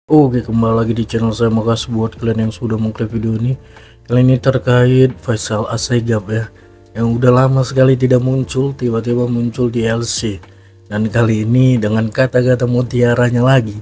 Oke, kembali lagi di channel saya. Makasih buat kalian yang sudah mengklik video ini. Kali ini terkait Faisal Assegaf ya, yang udah lama sekali tidak muncul, tiba-tiba muncul di LC. Dan kali ini dengan kata-kata mutiaranya lagi.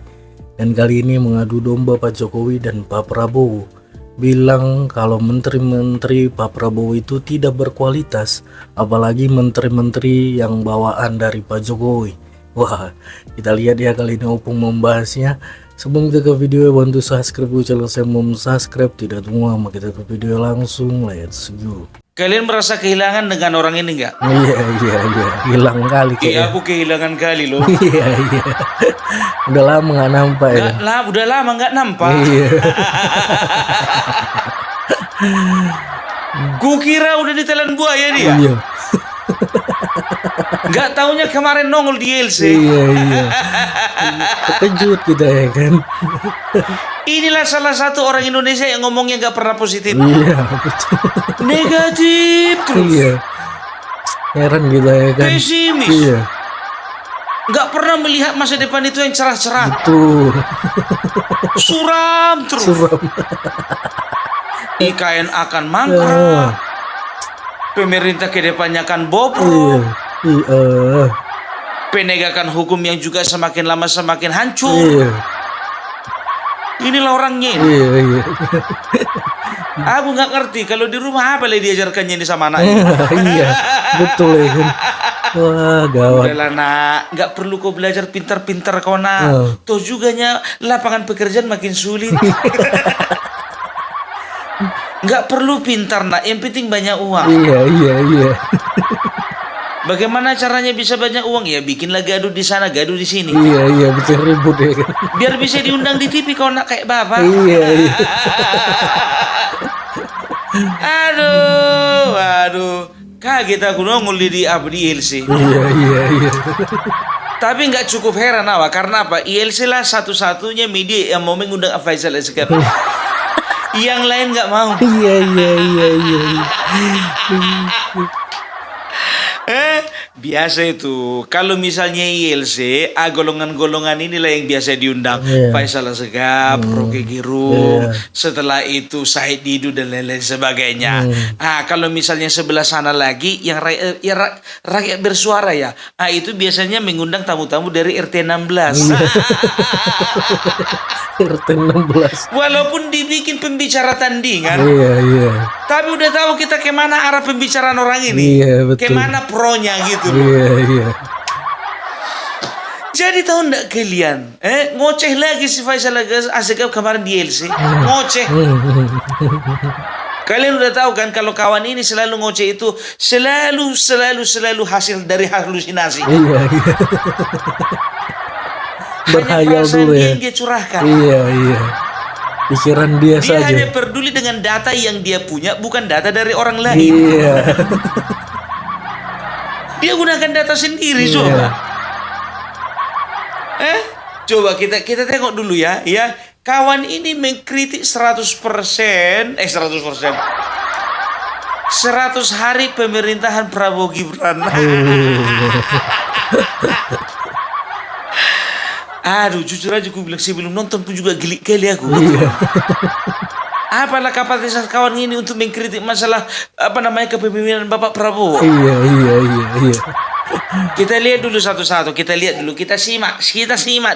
Dan kali ini mengadu domba Pak Jokowi dan Pak Prabowo. Bilang kalau menteri-menteri Pak Prabowo itu tidak berkualitas, apalagi menteri-menteri yang bawaan dari Pak Jokowi. Wah, kita lihat ya kali ini Opung membahasnya. Sebelum kita ke video, bantu subscribe dulu channel saya. Mau subscribe, tidak tunggu lama, kita ke video langsung. Let's go. Kalian merasa kehilangan dengan orang ini nggak? Iya, hilang kali Iya, kayaknya. aku kehilangan kali loh. Iya. Udah lama nggak nampak ya. Udah lama nggak nampak. Iya. Kukira udah ditelan buaya dia. Iya. Nggak taunya kemarin nongol di LC. Iya. Terkejut kita ya kan. Inilah salah satu orang Indonesia yang ngomongnya nggak pernah positif. Iya, betul. Negatif terus. Iya. Heran kita ya kan. Pesimis. Iya. Nggak pernah melihat masa depan itu yang cerah-cerah. Betul. Suram terus. Suram. IKN akan mangkrak. Pemerintah kedepannya akan bobrok. Iya. Penegakan hukum yang juga semakin lama semakin hancur. Iya. Inilah orangnya. Iya. Aku nggak ngerti kalau di rumah apa yang diajarkannya ini sama anaknya. Iya, betul ya kan. Wah, gawat. Udahlah nak, nggak perlu kau belajar pintar-pintar kau nak. Toh juganya lapangan pekerjaan makin sulit. Nggak perlu pintar nak, yang penting banyak uang. Iya. Bagaimana caranya bisa banyak uang? Ya bikinlah gaduh di sana, gaduh di sini. Iya, bikin ribut ya kan. Biar bisa diundang di TV kau nak kayak bapak. Iya. Aduh. Kaget aku nongol di ILC. Iya. Tapi nggak cukup heran awak, karena apa? ILC lah satu-satunya media yang mau mengundang Faisal Assegaf. Yang lain nggak mau. Iya. Biasa itu. Kalau misalnya ILC, golongan-golongan inilah yang biasa diundang. Faisal Assegaf, Rocky Gerung, setelah itu Said Didu dan lain-lain sebagainya. Kalau misalnya sebelah sana lagi yang rakyat bersuara ya. Itu biasanya mengundang tamu-tamu dari RT 16. RT 16. Walaupun dibikin pembicara tandingan. Iya. Tapi udah tahu kita kemana arah pembicaraan orang ini. Iya, betul. Kemana pronya gitu. Iya. Jadi tahu nggak kalian? Ngoceh lagi si Faisal Assegaf kemarin di LC. Ngoceh. Kalian udah tahu kan kalau kawan ini selalu ngoceh itu selalu hasil dari halusinasi. Iya. Berhayal dulu ya. Yang dia curahkan. Iya. Pikiran dia saja. Dia hanya peduli dengan data yang dia punya, bukan data dari orang lain. Iya. Dia gunakan data sendiri, Iya. coba. Coba kita tengok dulu ya. Kawan ini mengkritik 100%, 100 hari pemerintahan Prabowo Gibran. Aduh, jujur aja gue bilang sebelum nonton pun juga geli kali aku. Iya. Apalah kapasitas kawan ini untuk mengkritik masalah kepemimpinan Bapak Prabowo. Iya. Kita lihat dulu satu-satu, kita simak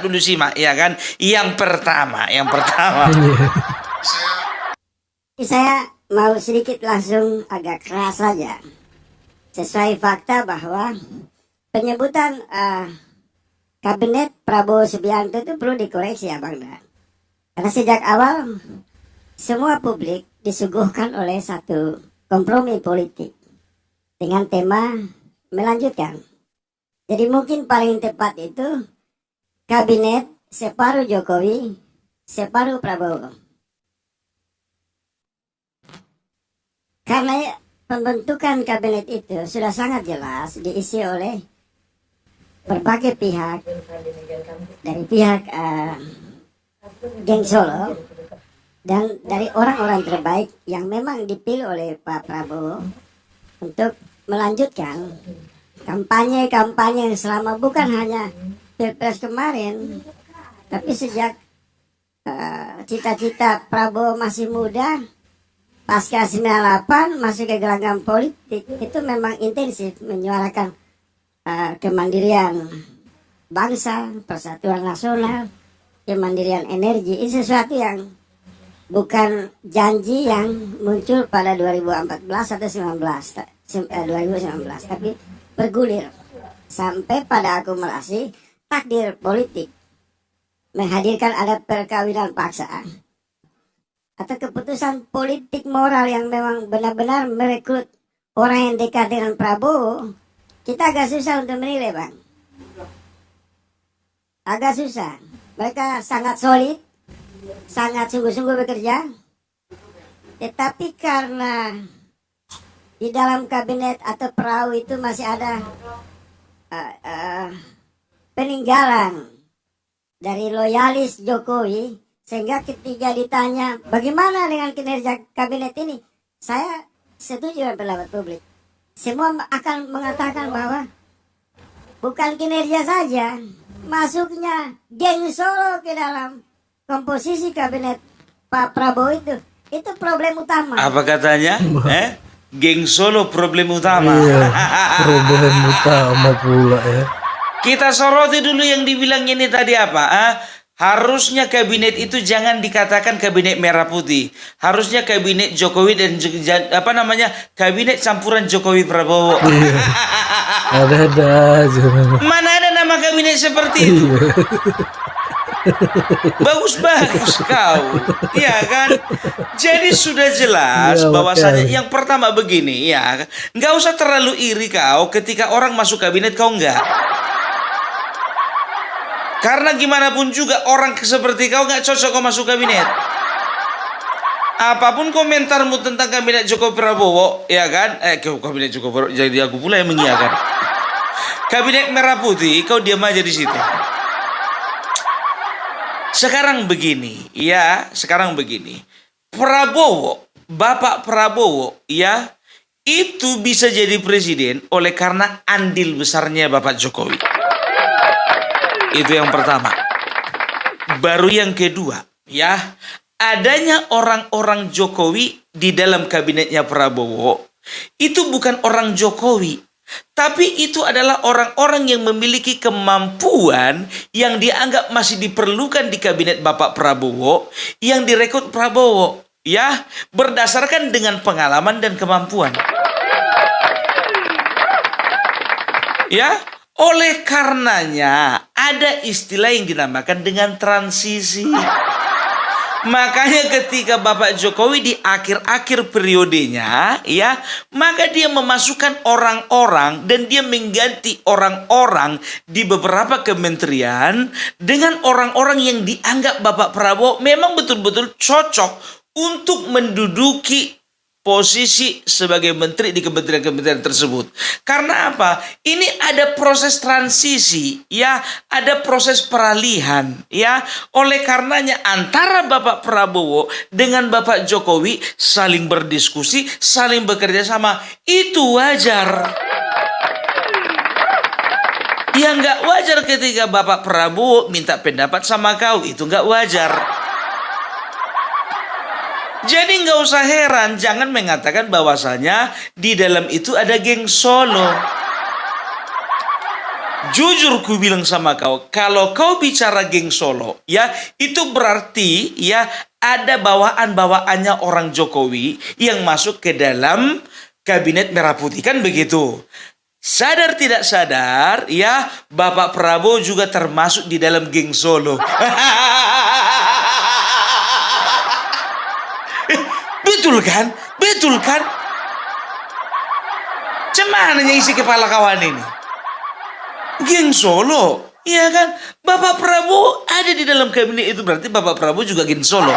dulu ya kan. Yang pertama. Saya mau sedikit langsung agak keras saja. Sesuai fakta bahwa penyebutan Kabinet Prabowo Subianto itu perlu dikoreksi ya Bang Da. Karena sejak awal semua publik disuguhkan oleh satu kompromi politik dengan tema melanjutkan. Jadi mungkin paling tepat itu kabinet separuh Jokowi, separuh Prabowo. Karena pembentukan kabinet itu sudah sangat jelas diisi oleh berbagai pihak, dari pihak geng Solo dan dari orang-orang terbaik yang memang dipilih oleh Pak Prabowo untuk melanjutkan kampanye yang selama bukan hanya Pilpres kemarin, tapi sejak cita-cita Prabowo masih muda, pasca 98 masuk ke gelanggang politik, itu memang intensif menyuarakan kemandirian bangsa, persatuan nasional, kemandirian energi. Ini sesuatu yang bukan janji yang muncul pada 2014 atau 2019, tapi bergulir sampai pada akumulasi takdir politik, menghadirkan ada perkawinan paksa atau keputusan politik moral yang memang benar-benar merekrut orang yang dekat dengan Prabowo. Kita agak susah untuk menilai, Bang. Agak susah. Mereka sangat solid, sangat sungguh-sungguh bekerja. Tetapi karena di dalam kabinet atau perahu itu masih ada peninggalan dari loyalis Jokowi, sehingga ketika ditanya bagaimana dengan kinerja kabinet ini, saya setuju dengan pendapat publik. Semua akan mengatakan bahwa bukan kinerja saja, masuknya geng Solo ke dalam komposisi kabinet Pak Prabowo itu problem utama. Apa katanya? Geng Solo problem utama. Iya, problem utama pula ya. Kita soroti dulu yang dibilangnya ini tadi apa? Harusnya kabinet itu jangan dikatakan kabinet merah putih. Harusnya kabinet Jokowi dan kabinet campuran Jokowi Prabowo. Iya. Ada aja memang. Mana ada nama kabinet seperti itu? Bagus-bagus kau. Iya kan? Jadi sudah jelas Ya, bahwasanya makanya. yang pertama begini ya. Nggak usah terlalu iri kau ketika orang masuk kabinet kau enggak. Karena gimana pun juga orang seperti kau nggak cocok kau masuk kabinet. Apapun komentarmu tentang kabinet Jokowi Prabowo, ya kan? Kabinet Jokowi Prabowo, jadi aku pula yang mengiyakan. Kabinet merah putih, kau diam aja di situ. Sekarang begini. Prabowo, Bapak Prabowo, ya, itu bisa jadi presiden oleh karena andil besarnya Bapak Jokowi. Itu yang pertama. Baru yang kedua, ya, adanya orang-orang Jokowi di dalam kabinetnya Prabowo itu bukan orang Jokowi, tapi itu adalah orang-orang yang memiliki kemampuan yang dianggap masih diperlukan di kabinet Bapak Prabowo, yang direkrut Prabowo, ya, berdasarkan dengan pengalaman dan kemampuan. Ya, oleh karenanya ada istilah yang dinamakan dengan transisi. Makanya ketika Bapak Jokowi di akhir-akhir periodenya, ya, maka dia memasukkan orang-orang dan dia mengganti orang-orang di beberapa kementerian dengan orang-orang yang dianggap Bapak Prabowo memang betul-betul cocok untuk menduduki posisi sebagai menteri di kementerian-kementerian tersebut. Karena apa? Ini ada proses transisi, ya, ada proses peralihan, ya. Oleh karenanya antara Bapak Prabowo dengan Bapak Jokowi saling berdiskusi, saling bekerja sama. Itu wajar. Ya nggak wajar ketika Bapak Prabowo minta pendapat sama kau, itu nggak wajar. Jadi nggak usah heran, jangan mengatakan bahwasanya di dalam itu ada geng Solo. Jujur ku bilang sama kau, kalau kau bicara geng Solo, ya, itu berarti ya ada bawaan-bawaannya orang Jokowi yang masuk ke dalam kabinet merah putih, kan begitu. Sadar tidak sadar, ya, Bapak Prabowo juga termasuk di dalam geng Solo. Betul kan? Betul kan? Cumananya isi kepala kawan ini. Geng Solo. Iya kan? Bapak Prabowo ada di dalam kabinet itu, berarti Bapak Prabowo juga geng Solo.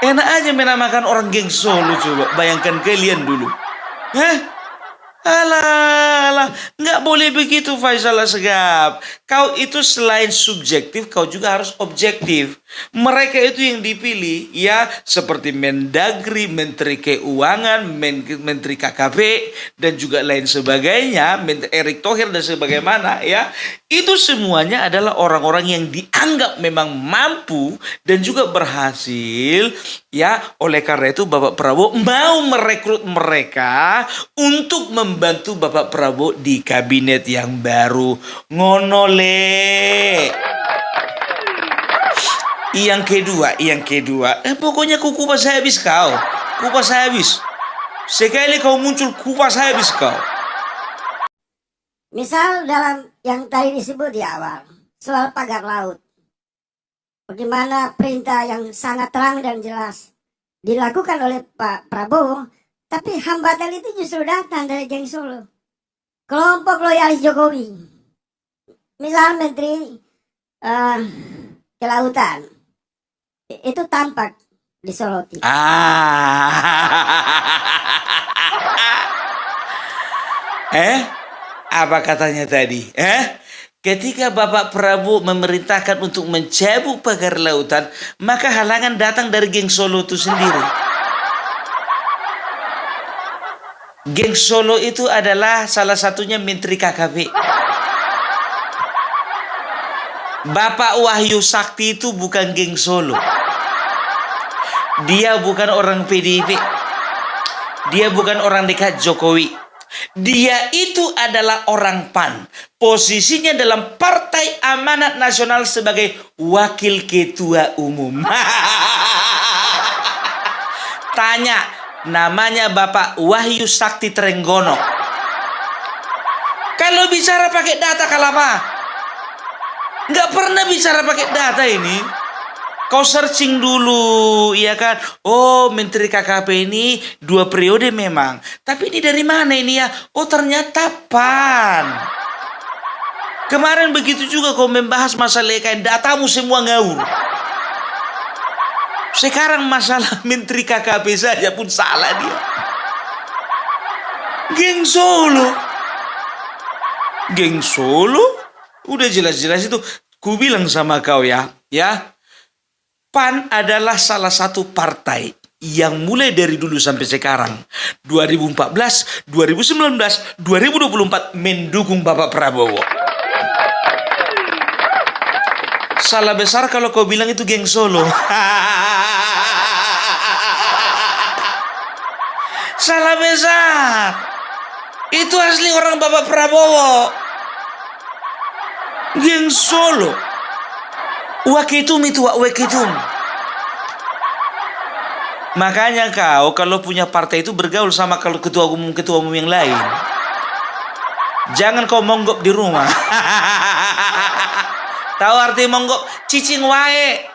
Enak aja menamakan orang geng Solo, coba. Bayangkan kalian dulu. Alah, alah, nggak boleh begitu Faisal Asgaf. Kau itu selain subjektif, kau juga harus objektif. Mereka itu yang dipilih, ya seperti Mendagri, Menteri Keuangan, Menteri KKP, dan juga lain sebagainya, Menteri Erick Thohir dan sebagaimana, ya. Itu semuanya adalah orang-orang yang dianggap memang mampu dan juga berhasil, ya. Oleh karena itu Bapak Prabowo mau merekrut mereka untuk membantu Bapak Prabowo di kabinet yang baru. Ngonole. Yang kedua, pokoknya ku kupas habis kau. Kupas habis. Sekali kau muncul, kupas habis kau. Misal dalam yang tadi disebut di awal, soal pagar laut. Bagaimana perintah yang sangat terang dan jelas dilakukan oleh Pak Prabowo, tapi hambatan itu justru datang dari geng Solo. Kelompok loyalis Jokowi. Misal Menteri Kelautan. Itu tampak disoroti. Apa katanya tadi? Ketika Bapak Prabowo memerintahkan untuk mencabut pagar lautan, maka halangan datang dari geng Solo itu sendiri. Geng Solo itu adalah salah satunya Menteri KKP. Bapak Wahyu Sakti itu bukan geng Solo. Dia bukan orang PDIP. Dia bukan orang dekat Jokowi. Dia itu adalah orang PAN. Posisinya dalam Partai Amanat Nasional sebagai wakil ketua umum. Tanya, namanya Bapak Wahyu Sakti Trenggono. Kalau bicara pakai data kalapa, nggak pernah bicara pakai data ini. Kau searching dulu, ya kan? Oh, Menteri KKP ini 2 periode memang. Tapi ini dari mana ini ya? Oh, ternyata PAN. Kemarin begitu juga kau membahas masalah IKN, datamu semua ngawur. Sekarang masalah Menteri KKP saja pun salah dia. Geng Solo. Geng Solo? Udah jelas-jelas itu. Ku bilang sama kau ya. PAN adalah salah satu partai yang mulai dari dulu sampai sekarang 2014, 2019, 2024 mendukung Bapak Prabowo. Salah besar kalau kau bilang itu geng Solo. Salah besar. Itu asli orang Bapak Prabowo. Geng Solo. Wakitum itu wakitum. Makanya kau kalau punya partai itu bergaul sama kalau ketua umum yang lain. Jangan kau monggok di rumah. Tahu arti monggok? Cicing wae.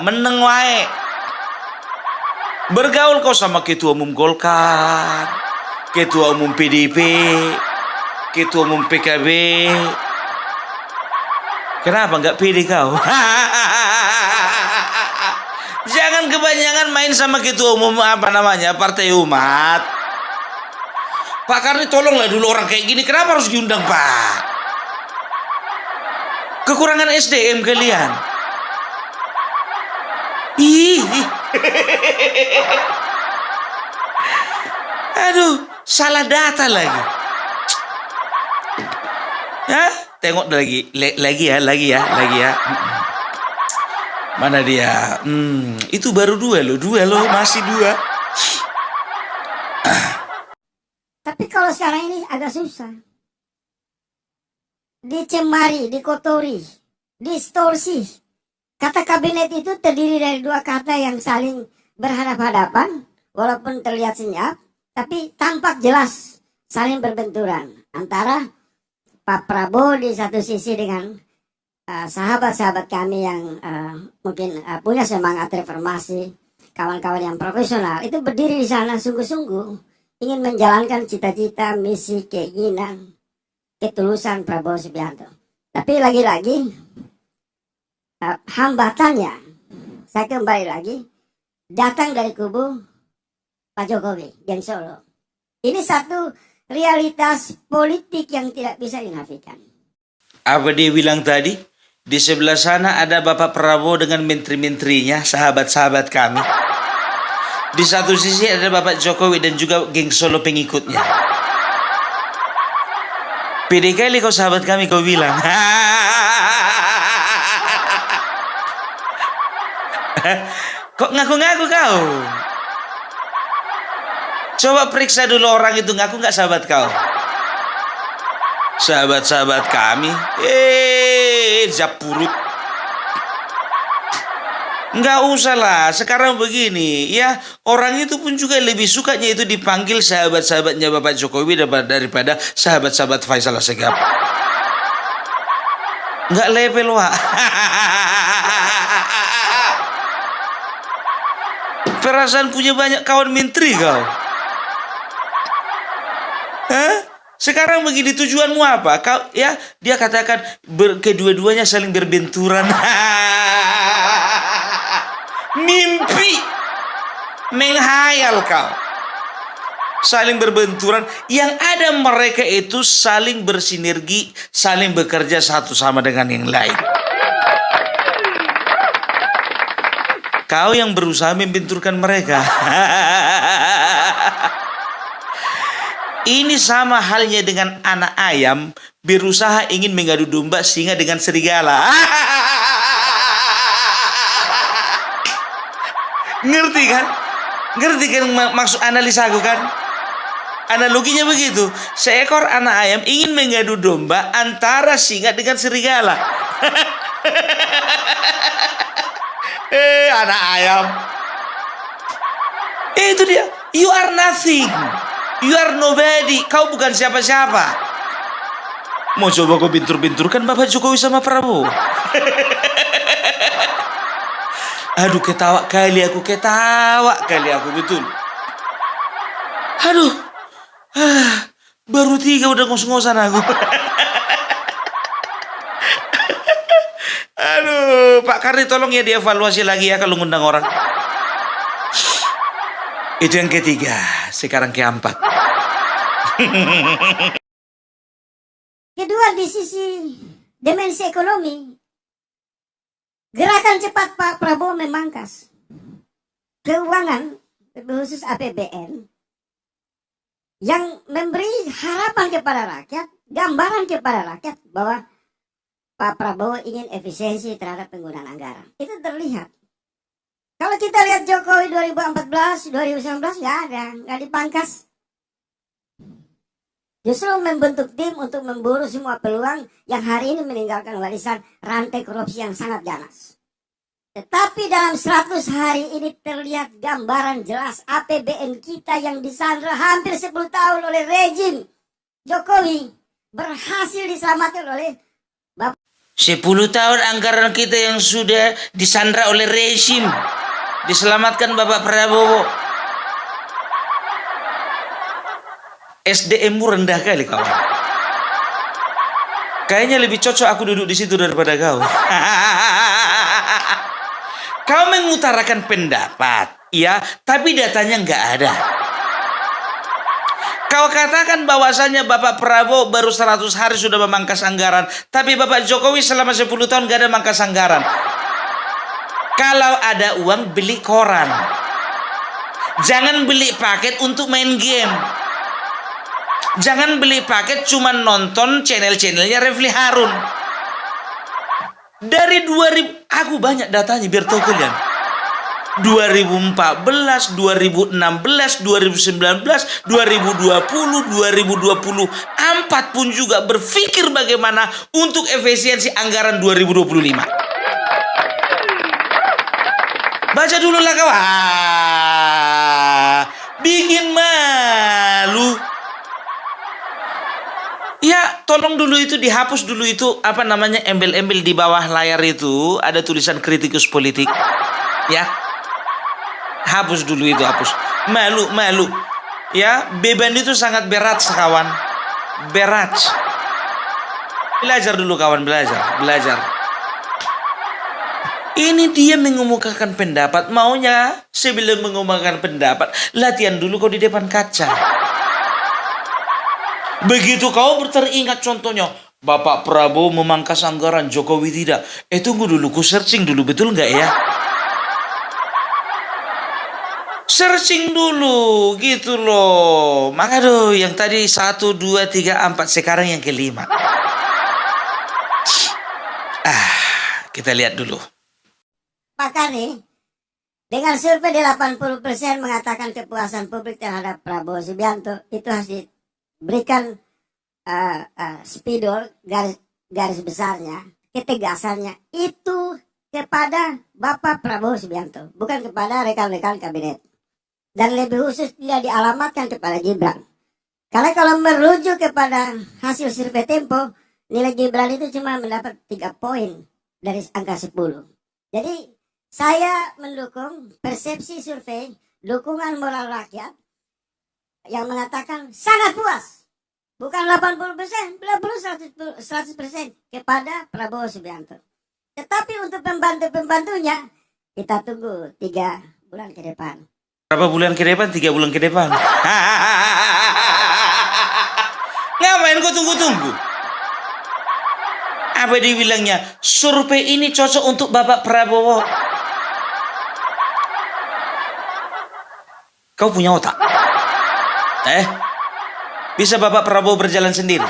Meneng wae. Bergaul kau sama ketua umum Golkar, ketua umum PDIP, ketua umum PKB. Kenapa nggak pilih kau? Jangan kebanyakan main sama ketua umum Partai Umat. Pak Karni tolonglah dulu orang kayak gini. Kenapa harus diundang Pak? Kekurangan SDM kalian. Aduh, salah data lagi. Tengok lagi ya. Mana dia? Itu baru 2 loh, masih 2. Tapi kalau sekarang ini agak susah. Dicemari, dikotori, distorsi. Kata kabinet itu terdiri dari 2 kata yang saling berhadapan-hadapan, walaupun terlihat senyap, tapi tampak jelas saling berbenturan antara Pak Prabowo di satu sisi dengan sahabat-sahabat kami yang mungkin punya semangat reformasi, kawan-kawan yang profesional, itu berdiri di sana sungguh-sungguh ingin menjalankan cita-cita, misi, keinginan, ketulusan Prabowo Subianto. Tapi lagi-lagi hambatannya, saya kembali lagi, datang dari kubu Pak Jokowi, geng Solo. Ini satu realitas politik yang tidak bisa dinafikan. Apa dia bilang tadi? Di sebelah sana ada Bapak Prabowo dengan menteri-menterinya, sahabat-sahabat kami. Di satu sisi ada Bapak Jokowi dan juga geng Solo pengikutnya. Pede kali kau sahabat kami kau bilang. Kok ngaku-ngaku kau? Coba periksa dulu orang itu ngaku nggak sahabat kau? Sahabat-sahabat kami, japurut. Nggak usah lah, sekarang begini, ya orang itu pun juga lebih sukanya itu dipanggil sahabat-sahabatnya Bapak Jokowi daripada sahabat-sahabat Faisal Assegaf. Nggak level, Wak. Perasaan punya banyak kawan menteri kau. Hah? Sekarang begini tujuanmu apa? Kau ya dia katakan kedua-duanya saling berbenturan. Mimpi menghayal kau. Saling berbenturan. Yang ada mereka itu saling bersinergi, saling bekerja satu sama dengan yang lain. Kau yang berusaha membenturkan mereka. Ini sama halnya dengan anak ayam berusaha ingin mengadu domba singa dengan serigala. Ngerti kan? Ngerti kan maksud analisa aku kan? Analoginya begitu. Seekor anak ayam ingin mengadu domba antara singa dengan serigala. Anak ayam. Itu dia. You are nothing. You are nobody. Kau bukan siapa-siapa. Mau coba kau bentur-benturkan Bapak Jokowi sama Prabowo? Aduh, ketawa kali aku betul. Aduh. Baru 3 udah ngos-ngosan aku. Aduh, Pak Karni tolong ya dievaluasi lagi ya kalau ngundang orang. Itu yang ketiga, sekarang keempat. Kedua, di sisi dimensi ekonomi, gerakan cepat Pak Prabowo memangkas keuangan, khusus APBN, yang memberi harapan kepada rakyat, gambaran kepada rakyat bahwa Pak Prabowo ingin efisiensi terhadap penggunaan anggaran. Itu terlihat. Kalau kita lihat Jokowi 2014, 2019 nggak dipangkas. Justru membentuk tim untuk memburu semua peluang yang hari ini meninggalkan warisan rantai korupsi yang sangat ganas. Tetapi dalam 100 hari ini terlihat gambaran jelas APBN kita yang disandra hampir 10 tahun oleh rejim Jokowi berhasil diselamatkan oleh 10 tahun anggaran kita yang sudah disandra oleh rejim diselamatkan Bapak Prabowo. SDM-mu rendah kali kawan. Kayaknya lebih cocok aku duduk di situ daripada kau. Kau mengutarakan pendapat, ya, tapi datanya nggak ada. Kau katakan bahwasannya Bapak Prabowo baru 100 hari sudah memangkas anggaran, tapi Bapak Jokowi selama 10 tahun nggak ada mangkas anggaran. Kalau ada uang beli koran. Jangan beli paket untuk main game. Jangan beli paket cuma nonton channel-channelnya Refli Harun. Dari 2000, aku banyak datanya biar tahu kalian. 2014, 2016, 2019, 2020, 2024 pun juga berpikir bagaimana untuk efisiensi anggaran 2025. Baca dulu lah kawan. Bikin malu. Ya, tolong dulu itu dihapus dulu itu apa namanya embel-embel di bawah layar itu ada tulisan kritikus politik. Ya. Hapus dulu itu, hapus. Malu. Ya, beban itu sangat berat kawan. Berat. Belajar dulu kawan, belajar. Ini dia mengemukakan pendapat. Maunya sebelum mengemukakan pendapat, latihan dulu kau di depan kaca. Begitu kau teringat contohnya, Bapak Prabowo memangkas anggaran, Jokowi tidak. Tunggu dulu, ku searching dulu, betul nggak ya? Searching dulu, gitu loh. Aduh, yang tadi 1, 2, 3, 4, sekarang yang kelima. Kita lihat dulu. Pakar nih, dengan survei di 80% mengatakan kepuasan publik terhadap Prabowo Subianto, itu harus diberikan spidol, garis besarnya, ketegasannya, itu kepada Bapak Prabowo Subianto, bukan kepada rekan-rekan kabinet. Dan lebih khusus tidak dialamatkan kepada Gibran. Karena kalau merujuk kepada hasil survei Tempo, nilai Gibran itu cuma mendapat 3 poin dari angka 10. Jadi saya mendukung persepsi survei dukungan moral rakyat yang mengatakan sangat puas. Bukan 80%, belum 100% kepada Prabowo Subianto. Tetapi untuk pembantu-pembantunya, kita tunggu 3 bulan ke depan. Berapa bulan ke depan? 3 bulan ke depan. Ngapain kau tunggu-tunggu? Apa dibilangnya? Survei ini cocok untuk Bapak Prabowo. Kau punya otak? Bisa Bapak Prabowo berjalan sendiri?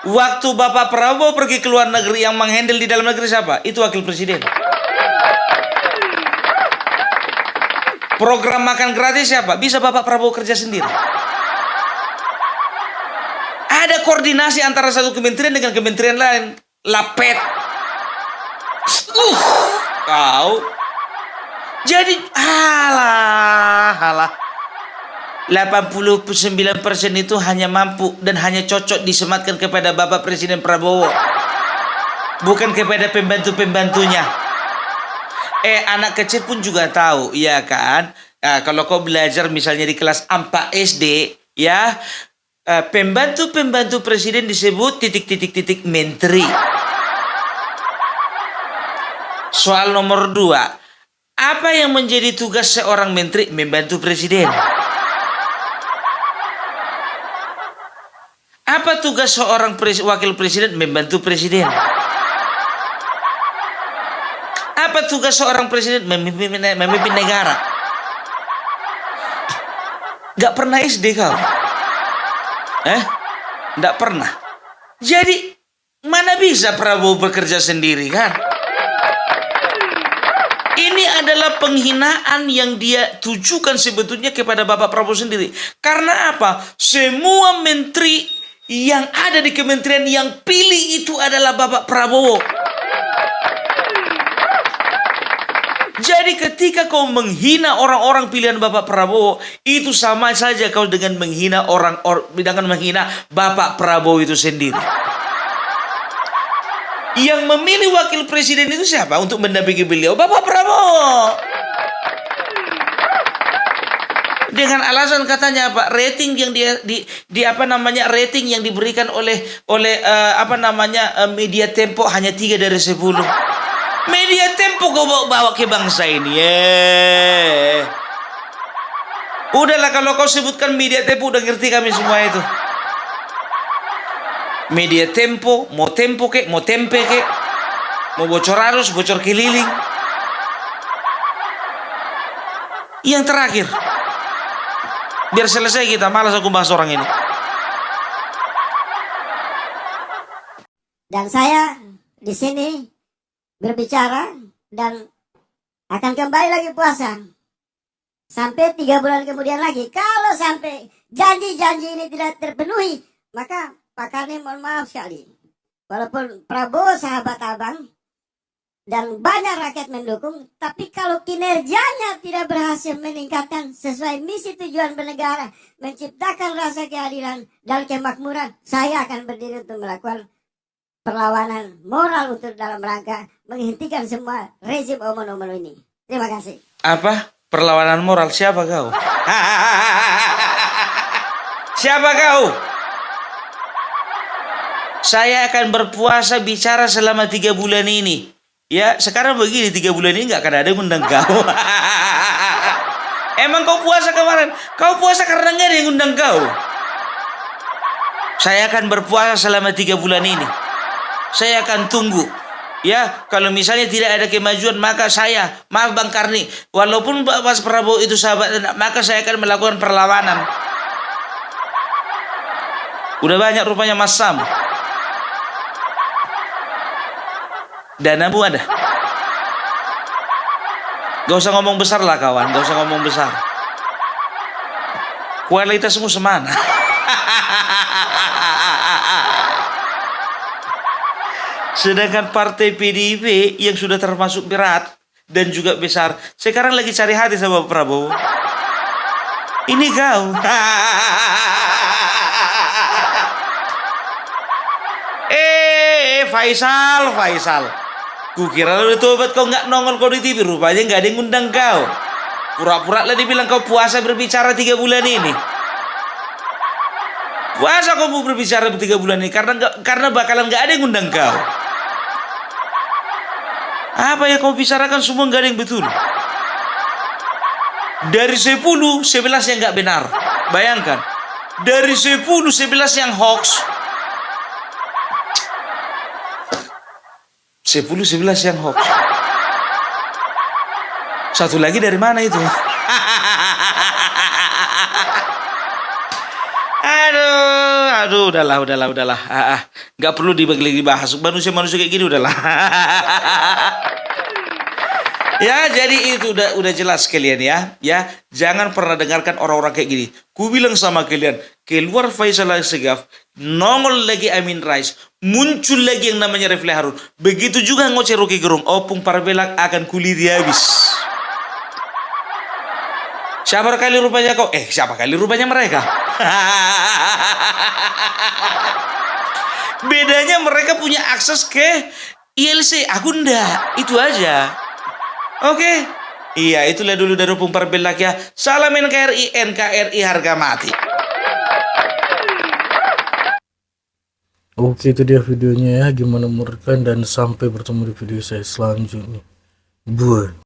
Waktu Bapak Prabowo pergi ke luar negeri, yang menghandle di dalam negeri siapa? Itu wakil presiden. Program makan gratis siapa? Bisa Bapak Prabowo kerja sendiri. Ada koordinasi antara satu kementerian dengan kementerian lain. Lapet. Kau. Jadi, halah. 89% itu hanya mampu dan hanya cocok disematkan kepada Bapak Presiden Prabowo. Bukan kepada pembantu-pembantunya. Anak kecil pun juga tahu, ya kan? Kalau kau belajar misalnya di kelas 4 SD, ya, pembantu-pembantu presiden disebut ... menteri. Soal nomor 2. Apa yang menjadi tugas seorang menteri? Membantu presiden. Apa tugas seorang wakil presiden? Membantu presiden. Apa tugas seorang presiden? Memimpin negara. Gak pernah SD kau? Gak pernah. Jadi mana bisa Prabowo bekerja sendiri, kan? Ini adalah penghinaan yang dia tujukan sebetulnya kepada Bapak Prabowo sendiri. Karena apa? Semua menteri yang ada di kementerian yang pilih itu adalah Bapak Prabowo. Jadi ketika kau menghina orang-orang pilihan Bapak Prabowo, itu sama saja kau dengan menghina dengan menghina Bapak Prabowo itu sendiri. Yang memilih wakil presiden itu siapa untuk mendampingi beliau? Bapak Prabowo. Dengan alasan katanya apa? Rating yang rating yang diberikan oleh media Tempo hanya 3 dari 10. Media Tempo kau bawa ke bangsa ini. Udahlah, kalau kau sebutkan media Tempo udah ngerti kami semua itu. Media Tempo, mau Tempo kek, mau tempe kek, mau bocor arus, bocor keliling. Yang terakhir, biar selesai kita, malas aku bahas orang ini. Dan saya di sini berbicara dan akan kembali lagi puasa sampai 3 bulan kemudian lagi. Kalau sampai janji-janji ini tidak terpenuhi, maka Pak Karni mohon maaf sekali. Walaupun Prabowo sahabat abang dan banyak rakyat mendukung, tapi kalau kinerjanya tidak berhasil meningkatkan sesuai misi tujuan bernegara, menciptakan rasa keadilan dan kemakmuran, saya akan berdiri untuk melakukan perlawanan moral untuk dalam rangka menghentikan semua rezim omon-omon ini. Terima kasih. Apa? Perlawanan moral? Siapa kau? Siapa kau? Saya akan berpuasa bicara selama 3 bulan ini. Ya, sekarang begini, 3 bulan ini nggak akan ada yang undang kau. Emang kau puasa kemarin? Kau puasa karena nggak ada yang undang kau. Saya akan berpuasa selama 3 bulan ini. Saya akan tunggu. Ya, kalau misalnya tidak ada kemajuan, maka saya, maaf Bang Karni, walaupun Mas Prabowo itu sahabat, maka saya akan melakukan perlawanan. Udah banyak rupanya Mas Sam. Danamu ada. Gak usah ngomong besar lah kawan, gak usah ngomong besar. Kualitasmu semana. Sedangkan partai PDIP yang sudah termasuk berat dan juga besar, sekarang lagi cari hati sama Prabowo. Ini kau. Faisal. Kukira lu tobat kau nggak nongol kau di TV, rupanya nggak ada yang ngundang kau. Pura-pura lah dibilang kau puasa berbicara 3 bulan ini. Puasa kau mau berbicara 3 bulan ini karena bakalan nggak ada yang ngundang kau. Apa yang kau bicarakan semua nggak ada yang betul. Dari 10, 11 yang nggak benar. Bayangkan, dari 10, 11 yang hoax. 10, 11 yang hoax. Satu lagi dari mana itu? Aduh, udahlah. Nggak perlu dibahas. Manusia kayak gini udahlah. Ya, jadi itu udah jelas kalian ya. Ya, jangan pernah dengarkan orang-orang kayak gini. Ku bilang sama kalian, keluar Faisal Assegaf, nongol lagi Amin Rais, muncul lagi yang namanya Refli Harun. Begitu juga ngoceh Rocky Gerung, opung Parabelak akan kuliri habis. Siapa kali rupanya kau? Siapa kali rupanya mereka? Bedanya mereka punya akses ke ILC, aku ndak. Itu aja. Oke. Iya, itulah dulu dari opung Parabelak ya. Salam NKRI harga mati. Oke, itu dia videonya ya, gimana menurut kalian, dan sampai bertemu di video saya selanjutnya. Bye.